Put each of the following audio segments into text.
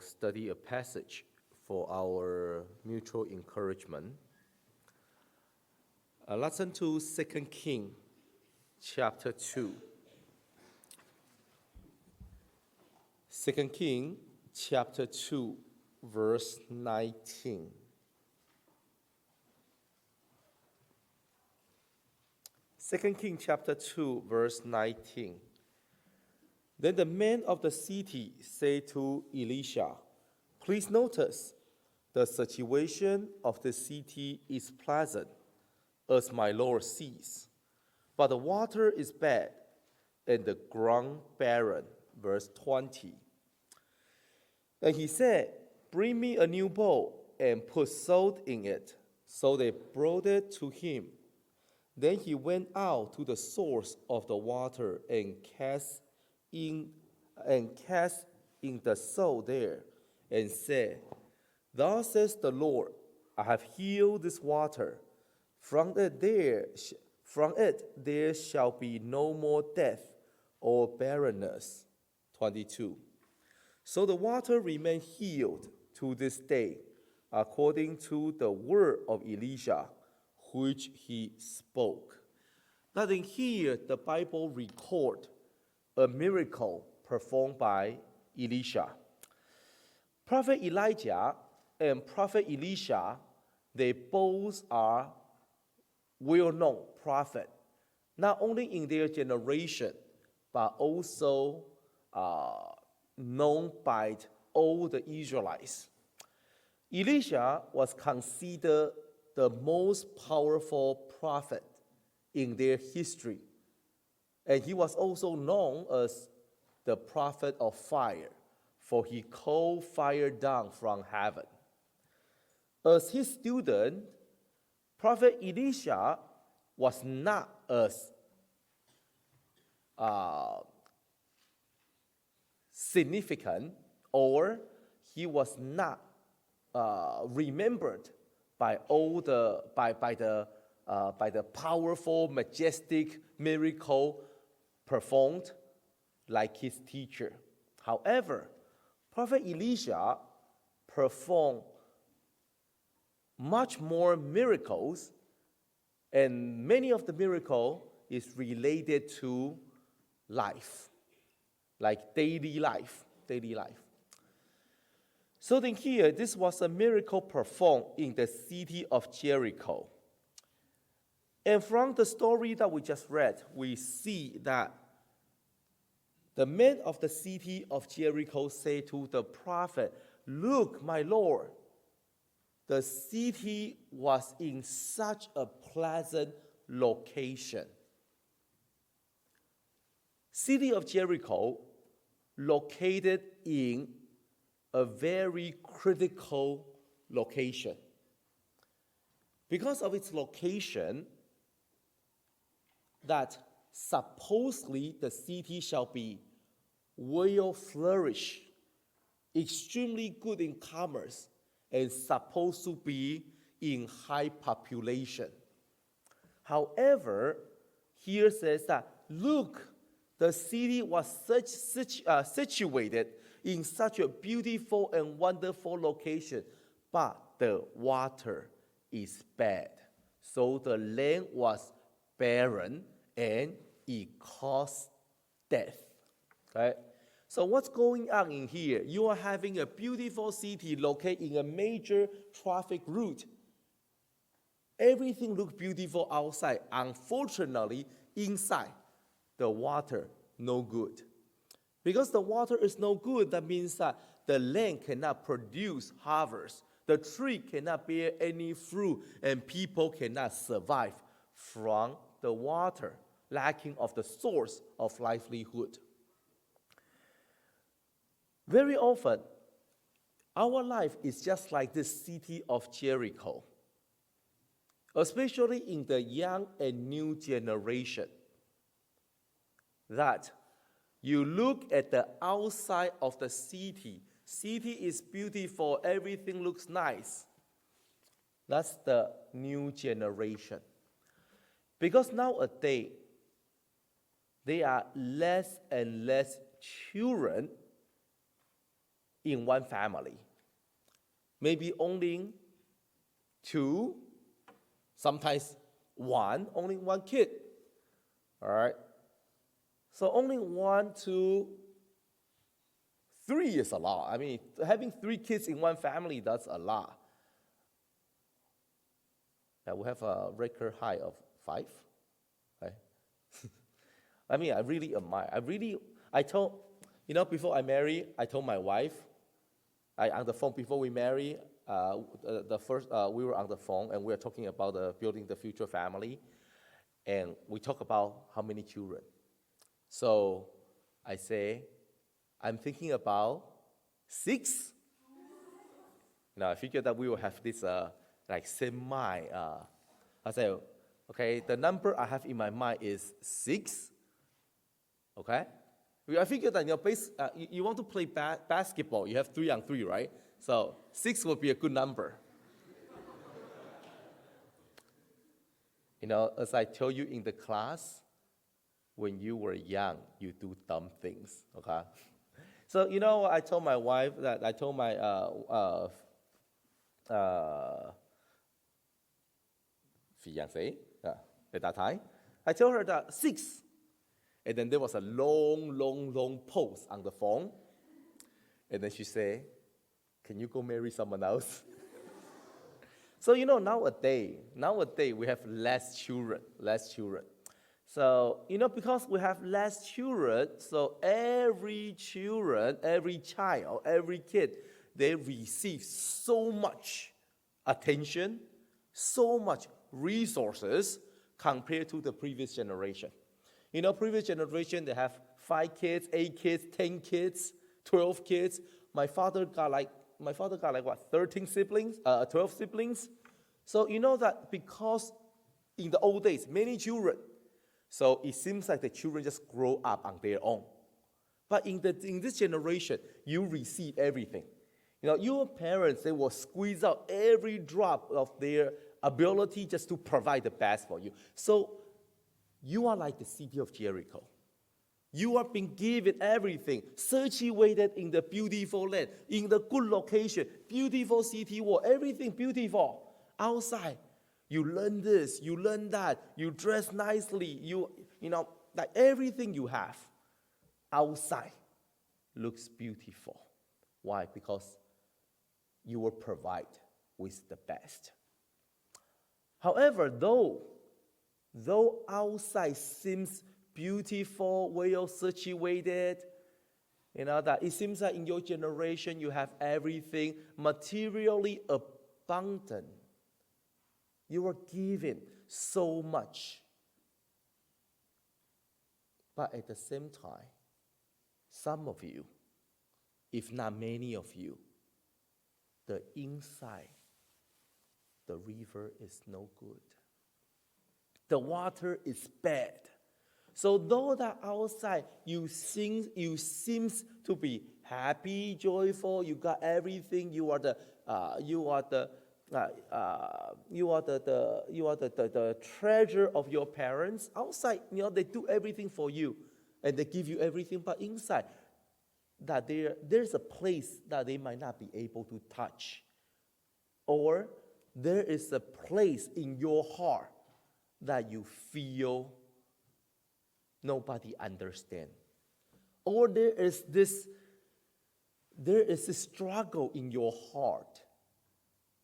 study a passage for our mutual encouragement. Let's turn to 2 Kings chapter 2. 2 Kings chapter 2, verse 19. 2 Kings chapter 2, verse 19. Then the men of the city said to Elisha, "Please notice, the situation of the city is pleasant, as my Lord sees, but the water is bad, and the ground barren." Verse 20. And he said, "Bring me a new bowl and put salt in it." So they brought it to him. Then he went out to the source of the water and cast in the salt there, and said, "Thus says the Lord, I have healed this water. From it there shall be no more death or barrenness." 22. So the water remained healed to this day, according to the word of Elisha, which he spoke. Now in here, the Bible records a miracle performed by Elisha. Prophet Elijah and Prophet Elisha, they both are well-known prophets, not only in their generation, but also known by all the Israelites. Elisha was considered the most powerful prophet in their history. And he was also known as the prophet of fire, for he called fire down from heaven. As his student, Prophet Elisha was not as significant, or he was not remembered by the powerful, majestic miracle performed like his teacher. However, Prophet Elisha performed much more miracles, and many of the miracles is related to life, like daily life. So then here, this was a miracle performed in the city of Jericho. And from the story that we just read, we see that the men of the city of Jericho say to the prophet, "Look, my Lord, the city was in such a pleasant location." City of Jericho located in a very critical location. Because of its location, that supposedly the city shall be well flourished, extremely good in commerce, and supposed to be in high population. However, here says that, look, the city was situated in such a beautiful and wonderful location, but the water is bad. So the land was barren, and it caused death. Okay? So what's going on in here? You are having a beautiful city located in a major traffic route. Everything looks beautiful outside. Unfortunately, inside, the water, no good. Because the water is no good, that means that the land cannot produce harvest. The tree cannot bear any fruit, and people cannot survive from the water, lacking of the source of livelihood. Very often, our life is just like this city of Jericho, especially in the young and new generation, that you look at the outside of the city. City is beautiful, everything looks nice. That's the new generation. Because nowadays, there are less and less children in one family. Maybe only 2, sometimes 1, only 1 kid. All right? So only 1, 2, 3 is a lot. I mean, having 3 kids in one family, that's a lot. Yeah, we have a record high of 5. Right? I mean, I really admire. I told, before I marry, I told my wife, on the phone before we marry, we were on the phone and we were talking about building the future family, and we talk about how many children. So I say, I'm thinking about 6. I figured that we will have this semi. I say, okay, the number I have in my mind is 6. Okay, I figured that you want to play basketball, you have 3-on-3, right? So 6 would be a good number. As I told you in the class, when you were young, you do dumb things. Okay, so I told my wife that I told my fiancée, at that time, I told her that 6. And then there was a long pause on the phone. And then she said, can you go marry someone else? So, nowadays we have less children. So, because we have less children, so every child, every kid, they receive so much attention, so much resources compared to the previous generation. Previous generation, they have 5 kids, 8 kids, 10 kids, 12 kids. My father got like 13 siblings, 12 siblings. So that because in the old days, many children, so it seems like the children just grow up on their own. But in this generation, you receive everything. Your parents, they will squeeze out every drop of their ability just to provide the best for you. So you are like the city of Jericho. You are being given everything, situated in the beautiful land, in the good location, beautiful city wall, everything beautiful. Outside, you learn this, you learn that, you dress nicely, like everything you have outside looks beautiful. Why? Because you were provided with the best. However, though outside seems beautiful, well situated, that it seems that in your generation you have everything materially abundant. You are given so much. But at the same time, some of you, if not many of you, the inside, the river is no good. The water is bad. So though that outside you seems to be happy, joyful, you got everything, you are the treasure of your parents. Outside, they do everything for you, and they give you everything. But inside, that there's a place that they might not be able to touch, or there is a place in your heart that you feel nobody understands, or there is this struggle in your heart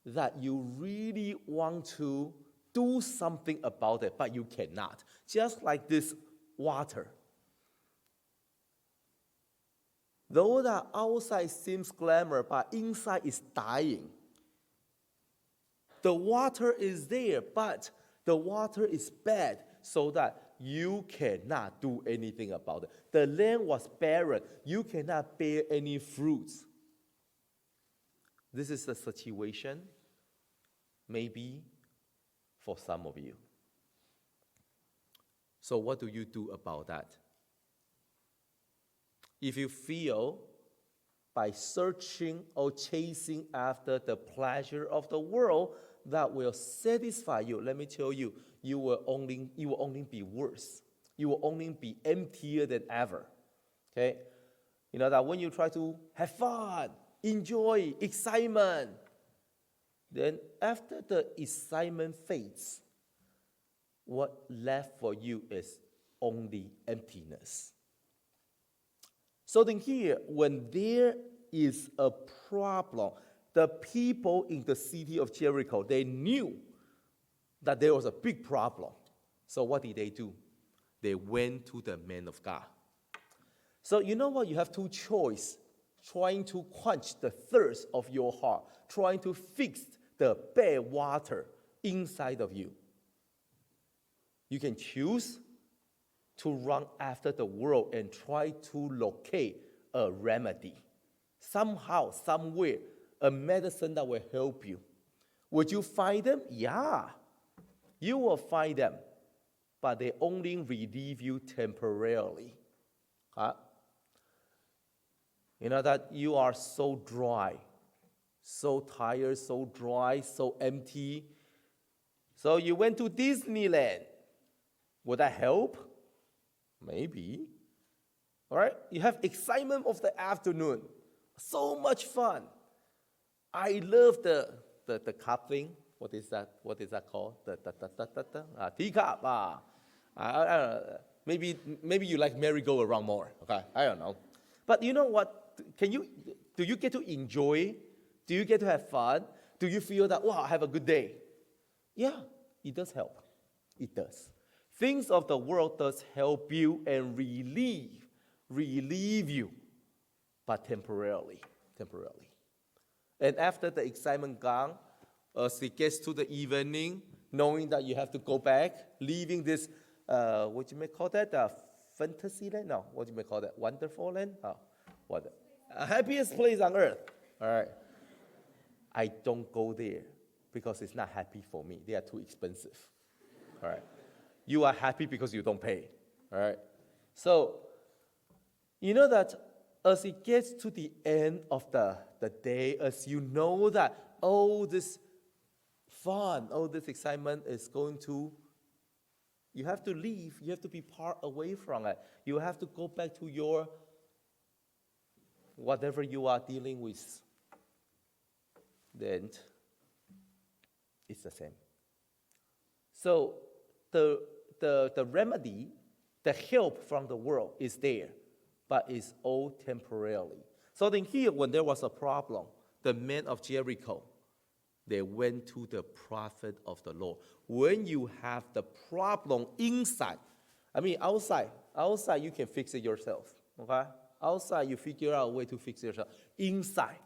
that you really want to do something about it, but you cannot. Just like this water. Though the outside seems glamour, but inside is dying. The water is there, but the water is bad, so that you cannot do anything about it. The land was barren. You cannot bear any fruits. This is the situation, maybe, for some of you. So what do you do about that? If you feel by searching or chasing after the pleasure of the world that will satisfy you, let me tell you, you will only be worse. You will only be emptier than ever. Okay? That when you try to have fun, enjoy, excitement. Then after the excitement fades, what left for you is only emptiness. So then here, when there is a problem, the people in the city of Jericho, they knew that there was a big problem. So what did they do? They went to the man of God. So you know what? You have two choices. Trying to quench the thirst of your heart. Trying to fix the bad water inside of you. You can choose to run after the world and try to locate a remedy. Somehow, somewhere, a medicine that will help you. Would you find them? Yeah. You will find them. But they only relieve you temporarily. You know that you are so dry, so tired, so dry, so empty. So you went to Disneyland. Would that help? Maybe. All right? You have excitement of the afternoon. So much fun. I love the cup thing. What is that? What is that called? Teacup. I don't know. Maybe you like merry-go-round more. Okay, I don't know. But you know what? Do you get to enjoy? Do you get to have fun? Do you feel that, wow, I have a good day? Yeah, it does help. It does. Things of the world does help you and relieve you, but temporarily. And after the excitement gone, as it gets to the evening, knowing that you have to go back, leaving this, what you may call that, fantasy land? No, what you may call that, wonderful land? What? Happiest place on earth. All right. I don't go there because it's not happy for me. They are too expensive. All right. You are happy because you don't pay. All right. So, you know that as it gets to the end of the day, as you know that all this fun, all this excitement is going to, you have to leave. You have to be part away from it. You have to go back to your whatever you are dealing with. Then it's the same. So the remedy, the help from the world is there, but it's all temporarily. So then here, when there was a problem, the men of Jericho, they went to the prophet of the Lord. When you have the problem inside, outside you can fix it yourself, okay? Outside, you figure out a way to fix it yourself. Inside,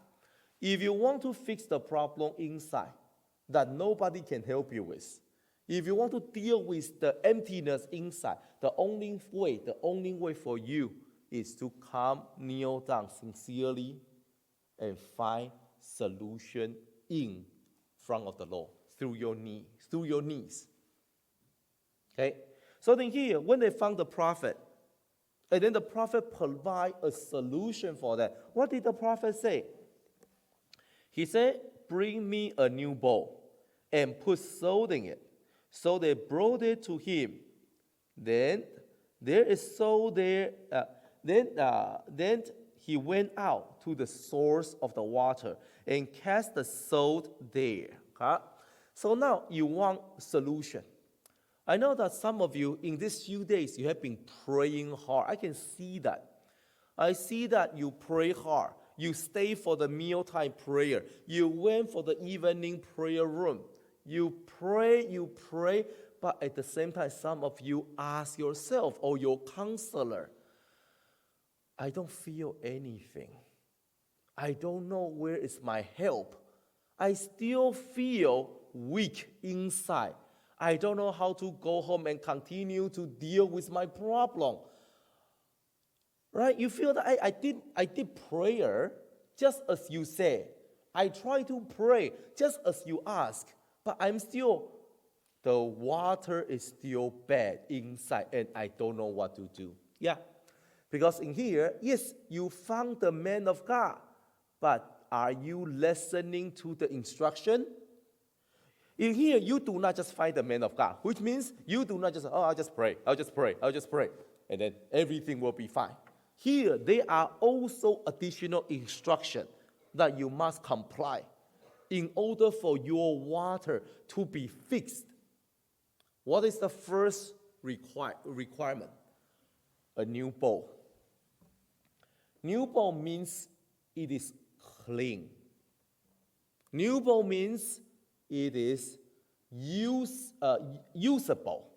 if you want to fix the problem inside that nobody can help you with, if you want to deal with the emptiness inside, the only way for you is to come, kneel down sincerely, and find solution in front of the Lord through your knees. Okay? So then here, when they found the prophet, and then the prophet provided a solution for that. What did the prophet say? He said, bring me a new bowl and put salt in it. So they brought it to him. Then there is salt there. Then he went out to the source of the water and cast the salt there. Okay? So now you want solution. I know that some of you in these few days, you have been praying hard. I can see that. I see that you pray hard. You stay for the mealtime prayer. You went for the evening prayer room. You pray, but at the same time, some of you ask yourself or your counselor, I don't feel anything. I don't know where is my help. I still feel weak inside. I don't know how to go home and continue to deal with my problem. Right? You feel that I did prayer just as you say. I try to pray just as you ask. But the water is still bad inside and I don't know what to do. Yeah. Because in here, yes, you found the man of God. But are you listening to the instruction? In here, you do not just find the man of God, which means you do not just, I'll just pray, and then everything will be fine. Here, there are also additional instruction. that you must comply in order for your water to be fixed. What is the first requirement? A new bowl. New bowl means it is clean. New bowl means it is usable.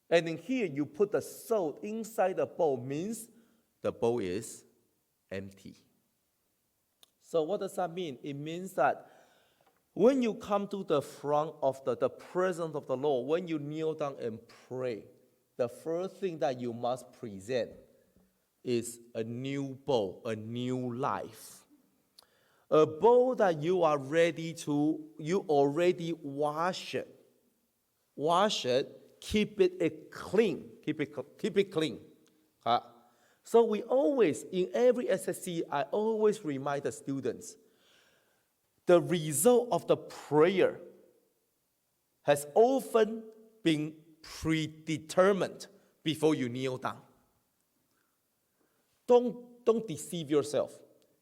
And in here, you put the salt inside the bowl means the bowl is empty. So what does that mean? It means that when you come to the front of the presence of the Lord, when you kneel down and pray, the first thing that you must present is a new bowl, a new life. A bowl that you already wash it, keep it clean, keep it clean. So we always, in every SSC, I always remind the students, the result of the prayer has often been predetermined before you kneel down. Don't deceive yourself.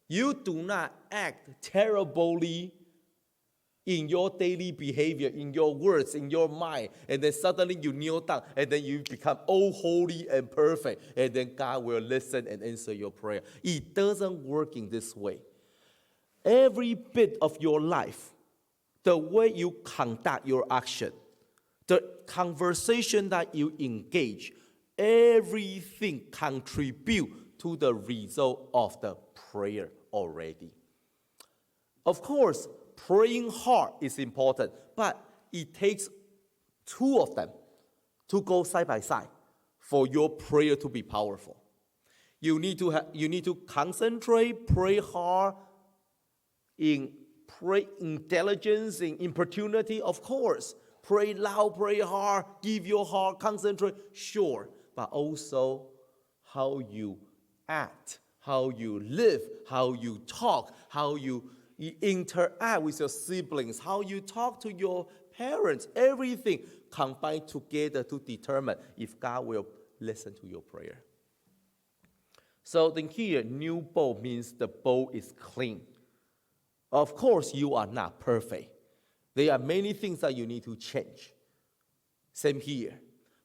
You do not act terribly in your daily behavior, in your words, in your mind, and then suddenly you kneel down, and then you become all holy and perfect, and then God will listen and answer your prayer. It doesn't work in this way. Every bit of your life, the way you conduct your action, the conversation that you engage, everything contribute to the result of the prayer already. Of course, praying hard is important, but it takes two of them to go side by side for your prayer to be powerful. You need to concentrate, pray hard, pray intelligence, in importunity, of course. Pray loud, pray hard, give your heart, concentrate, sure. But also how you act, how you live, how you talk, how you interact with your siblings, how you talk to your parents, everything combined together to determine if God will listen to your prayer. So then here, new bowl means the bowl is clean. Of course, you are not perfect. There are many things that you need to change. Same here.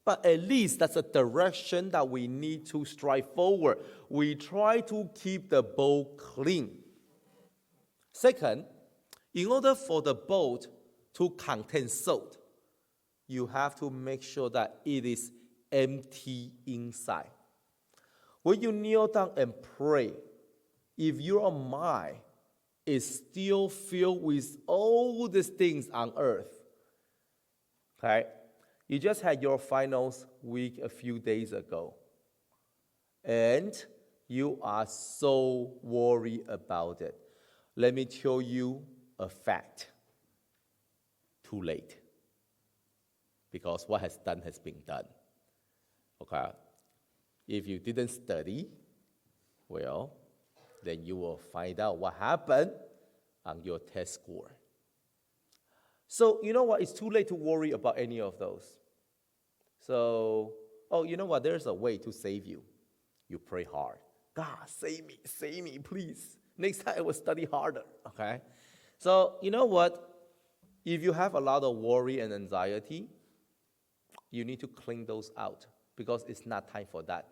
But at least that's a direction that we need to strive forward. We try to keep the bowl clean. Second, in order for the bowl to contain salt, you have to make sure that it is empty inside. When you kneel down and pray, if your mind is still filled with all these things on earth, okay? You just had your finals week a few days ago, and you are so worried about it. Let me tell you a fact. Too late. Because what has been done. Okay? If you didn't study, well, then you will find out what happened on your test score. So, you know what? It's too late to worry about any of those. So, you know what? There's a way to save you. You pray hard. God, save me, please. Next time I will study harder, okay? So, you know what? If you have a lot of worry and anxiety, you need to clean those out because it's not time for that.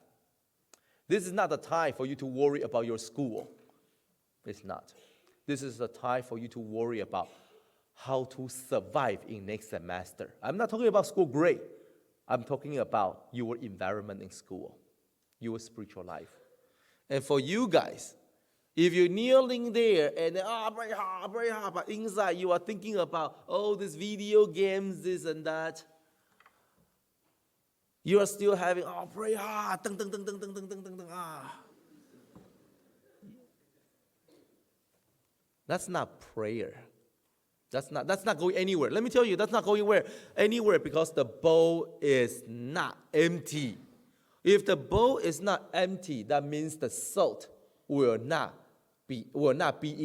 This is not the time for you to worry about your school. It's not. This is the time for you to worry about how to survive in next semester. I'm not talking about school grade. I'm talking about your environment in school, your spiritual life. And for you guys, if you're kneeling there and pray hard, but inside you are thinking about, these video games, this and that, you are still having, pray hard, dun, dun, dun, dun, dun, dun, dun, dun, dun, That's not prayer. That's not going anywhere. Let me tell you, that's not going anywhere because the bowl is not empty. If the bowl is not empty, that means the salt will not be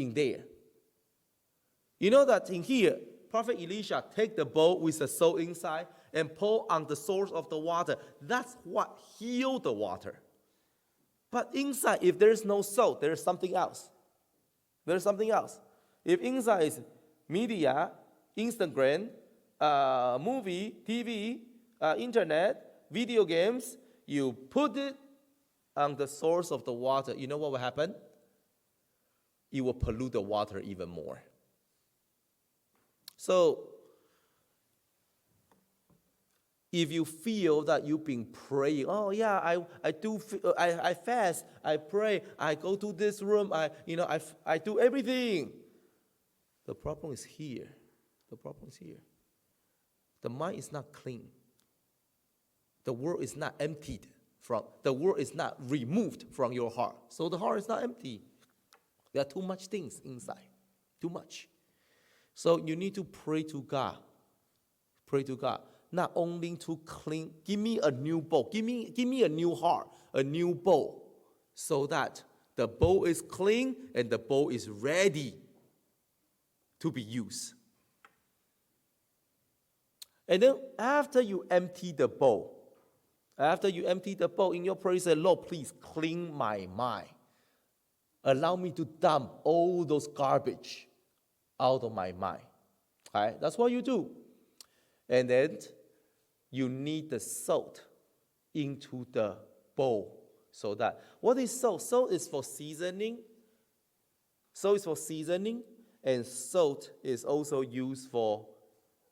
in there. You know that in here, Prophet Elisha take the bowl with the salt inside and pour on the source of the water. That's what healed the water. But inside, if there's no salt, there's something else. There's something else. If inside is media, Instagram, movie, TV, internet, video games, you put it on the source of the water, you know what will happen? It will pollute the water even more. So, if you feel that you've been praying, oh yeah, I fast, I pray, I go to this room, I do everything. The problem is here. The problem is here. The mind is not clean. The word is not emptied the word is not removed from your heart. So the heart is not empty. There are too much things inside. Too much. So you need to pray to God. Pray to God. Not only to clean, give me a new bowl. Give me a new heart, a new bowl. So that the bowl is clean and the bowl is ready to be used. And then after you empty the bowl, in your prayer, say, Lord, please clean my mind. Allow me to dump all those garbage out of my mind. Right? That's what you do. And then you need the salt into the bowl. So that, what is salt? Salt is for seasoning. Salt is for seasoning. And salt is also used for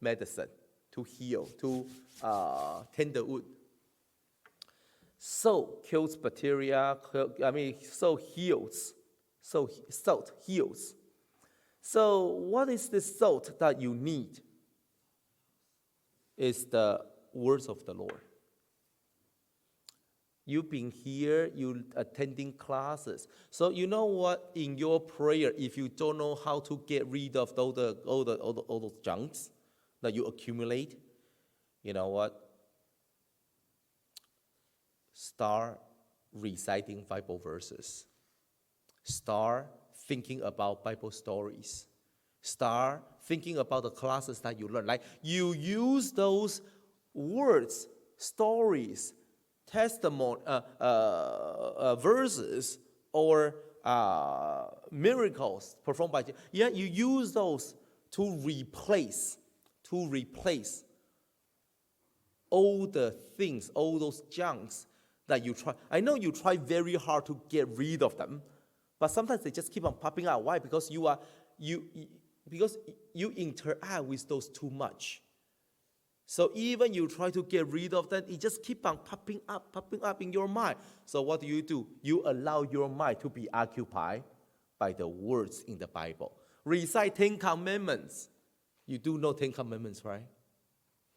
medicine, to heal, to tend the wound. Salt kills bacteria. Salt heals. Salt heals. So what is the salt that you need? It's the words of the Lord. You've been here, you attending classes. So you know what? In your prayer, if you don't know how to get rid of all those junks that you accumulate, you know what? Start reciting Bible verses. Start thinking about Bible stories. Start thinking about the classes that you learn. Like you use those words, stories, testimony, verses, or miracles performed by Jesus. Yeah, you use those to replace all the things, all those junks that you try. I know you try very hard to get rid of them, but sometimes they just keep on popping out. Why? Because you interact with those too much. So even you try to get rid of them, it just keep on popping up in your mind. So what do? You allow your mind to be occupied by the words in the Bible. Recite 10 Commandments. You do know 10 Commandments, right?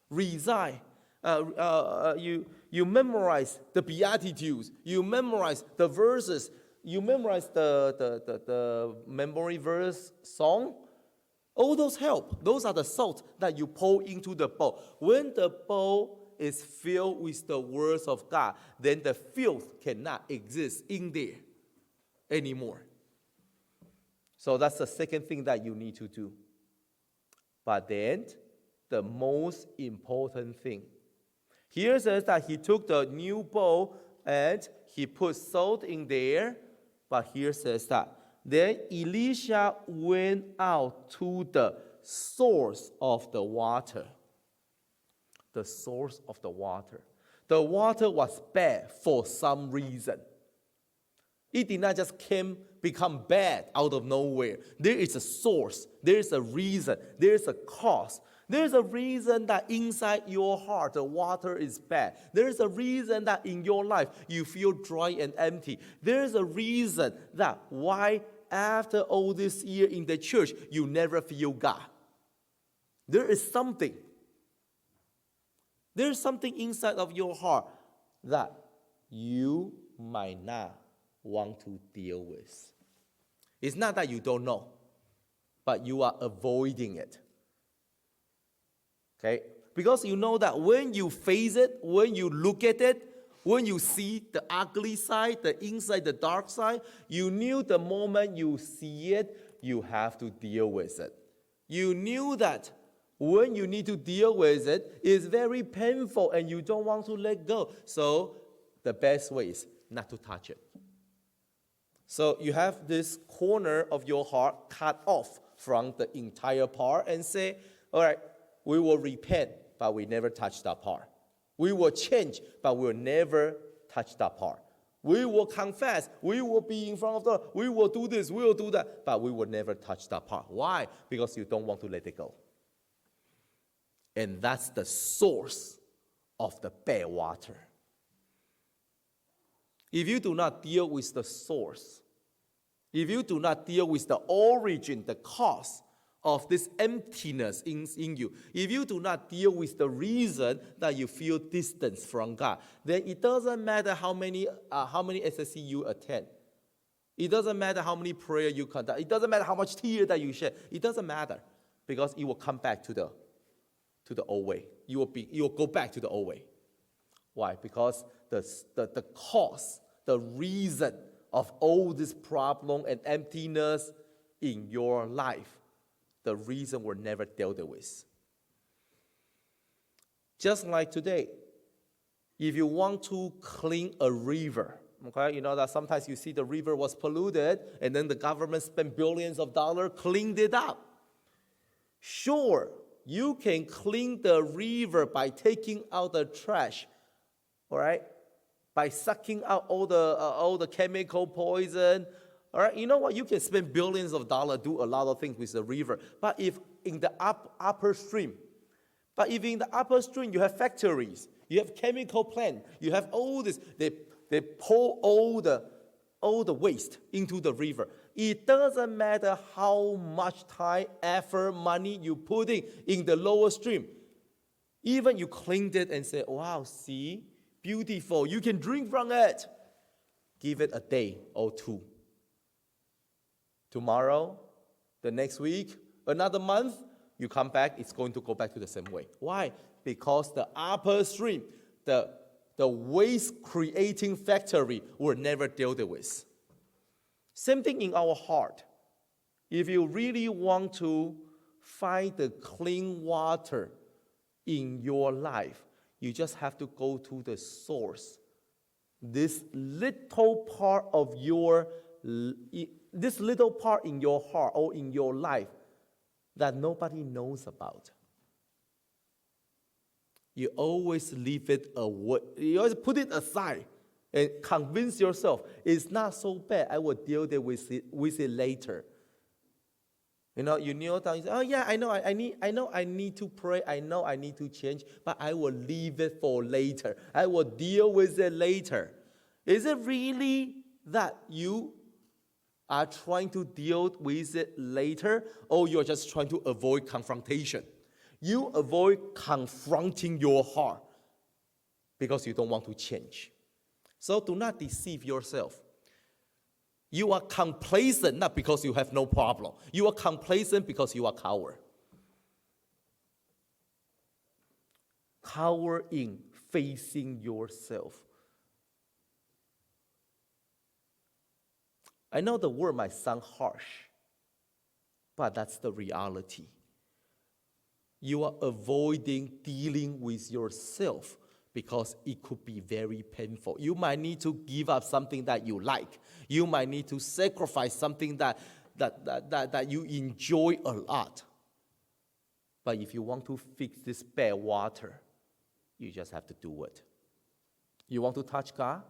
Recite. You memorize the Beatitudes. You memorize the verses. You memorize the memory verse song. All those help. Those are the salt that you pour into the bowl. When the bowl is filled with the words of God, then the filth cannot exist in there anymore. So that's the second thing that you need to do. But then, the most important thing. Here says that he took the new bowl and he put salt in there. But here says that then Elisha went out to the source of the water. The source of the water. The water was bad for some reason. It did not just become bad out of nowhere. There is a source. There is a reason. There is a cause. There is a reason that inside your heart the water is bad. There is a reason that in your life you feel dry and empty. There is a reason that why after all this year in the church you never feel God. There is something. There is something inside of your heart that you might not want to deal with. It's not that you don't know, but you are avoiding it. Okay? Because you know that when you face it, when you look at it, when you see the ugly side, the inside, the dark side, you knew the moment you see it, you have to deal with it. You knew that when you need to deal with it, it's very painful and you don't want to let go. So the best way is not to touch it. So you have this corner of your heart cut off from the entire part and say, all right, we will repent, but we never touch that part. We will change, but we will never touch that part. We will confess, we will be in front of the Lord, we will do this, we will do that, but we will never touch that part. Why? Because you don't want to let it go. And that's the source of the bad water. If you do not deal with the source, if you do not deal with the origin, the cause of this emptiness in you, if you do not deal with the reason that you feel distance from God, then it doesn't matter how many SSC you attend. It doesn't matter how many prayer you conduct. It doesn't matter how much tear that you shed. It doesn't matter, because it will come back to the old way. You will go back to the old way. Why? Because the cause, the reason of all this problem and emptiness in your life, the reason were never dealt with. Just like today, if you want to clean a river, okay, you know that sometimes you see the river was polluted and then the government spent billions of dollars, cleaned it up. Sure, you can clean the river by taking out the trash, all right, by sucking out all the chemical poison. All right, you know what? You can spend billions of dollars, do a lot of things with the river. But if in the upper stream you have factories, you have chemical plant, you have all this, they pour all the waste into the river. It doesn't matter how much time, effort, money you put in the lower stream. Even you cleaned it and say, wow, see, beautiful, you can drink from it. Give it a day or two. Tomorrow, the next week, another month, you come back, it's going to go back to the same way. Why? Because the upper stream, the waste-creating factory were never dealt with. Same thing in our heart. If you really want to find the clean water in your life, you just have to go to the source. This little part in your heart or in your life that nobody knows about. You always leave it away. You always put it aside and convince yourself it's not so bad. I will deal with it later. You know, you kneel down. You say, "Oh yeah, I know. I need to pray. I know I need to change, but I will leave it for later. I will deal with it later." Is it really that you are trying to deal with it later, or you're just trying to avoid confrontation? You avoid confronting your heart because you don't want to change. So do not deceive yourself. You are complacent not because you have no problem. You are complacent because you are coward. Coward in facing yourself. I know the word might sound harsh, but that's the reality. You are avoiding dealing with yourself because it could be very painful. You might need to give up something that you like. You might need to sacrifice something that you enjoy a lot. But if you want to fix this bad water, you just have to do it. You want to touch God?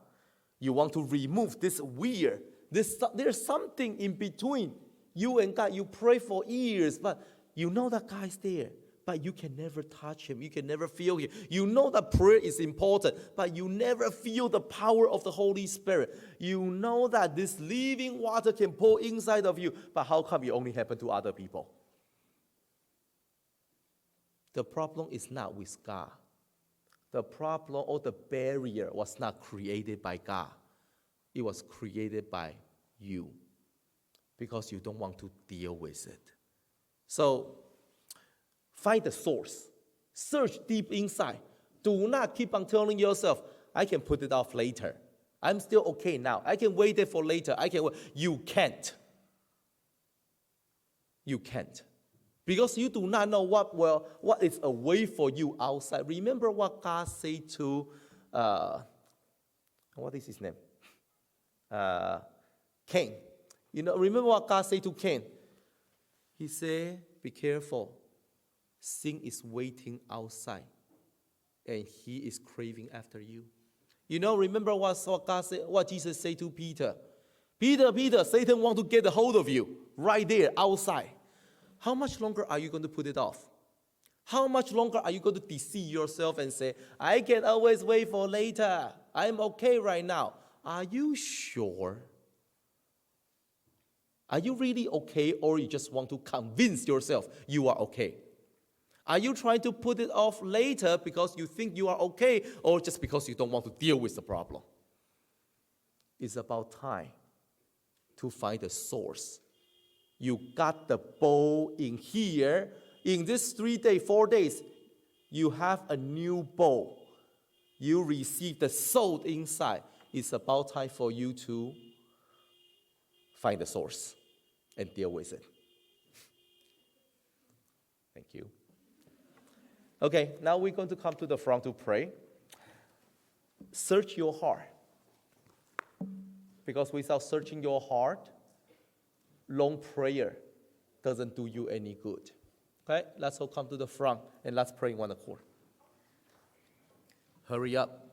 You want to remove this weird. There's something in between you and God. You pray for years, but you know that God is there. But you can never touch him. You can never feel him. You know that prayer is important, but you never feel the power of the Holy Spirit. You know that this living water can pour inside of you, but how come it only happen to other people? The problem is not with God. The problem or the barrier was not created by God. It was created by you because you don't want to deal with it. So, find the source. Search deep inside. Do not keep on telling yourself, I can put it off later. I'm still okay now. I can wait it for later. You can't. You can't. Because you do not know what is away for you outside. Remember what God said to, what is his name? Cain. Remember what God said to Cain? He said, be careful. Sin is waiting outside, and he is craving after you. Remember what God said, what Jesus said to Peter? Peter, Peter, Satan wants to get a hold of you right there outside. How much longer are you going to put it off? How much longer are you going to deceive yourself and say, I can always wait for later. I'm okay right now. Are you sure? Are you really okay, or you just want to convince yourself you are okay? Are you trying to put it off later because you think you are okay, or just because you don't want to deal with the problem? It's about time to find the source. You got the bowl in here. In this 3 days, 4 days, you have a new bowl. You receive the salt inside. It's about time for you to find the source and deal with it. Thank you. Okay, now we're going to come to the front to pray. Search your heart. Because without searching your heart, long prayer doesn't do you any good. Okay, let's all come to the front and let's pray in one accord. Hurry up.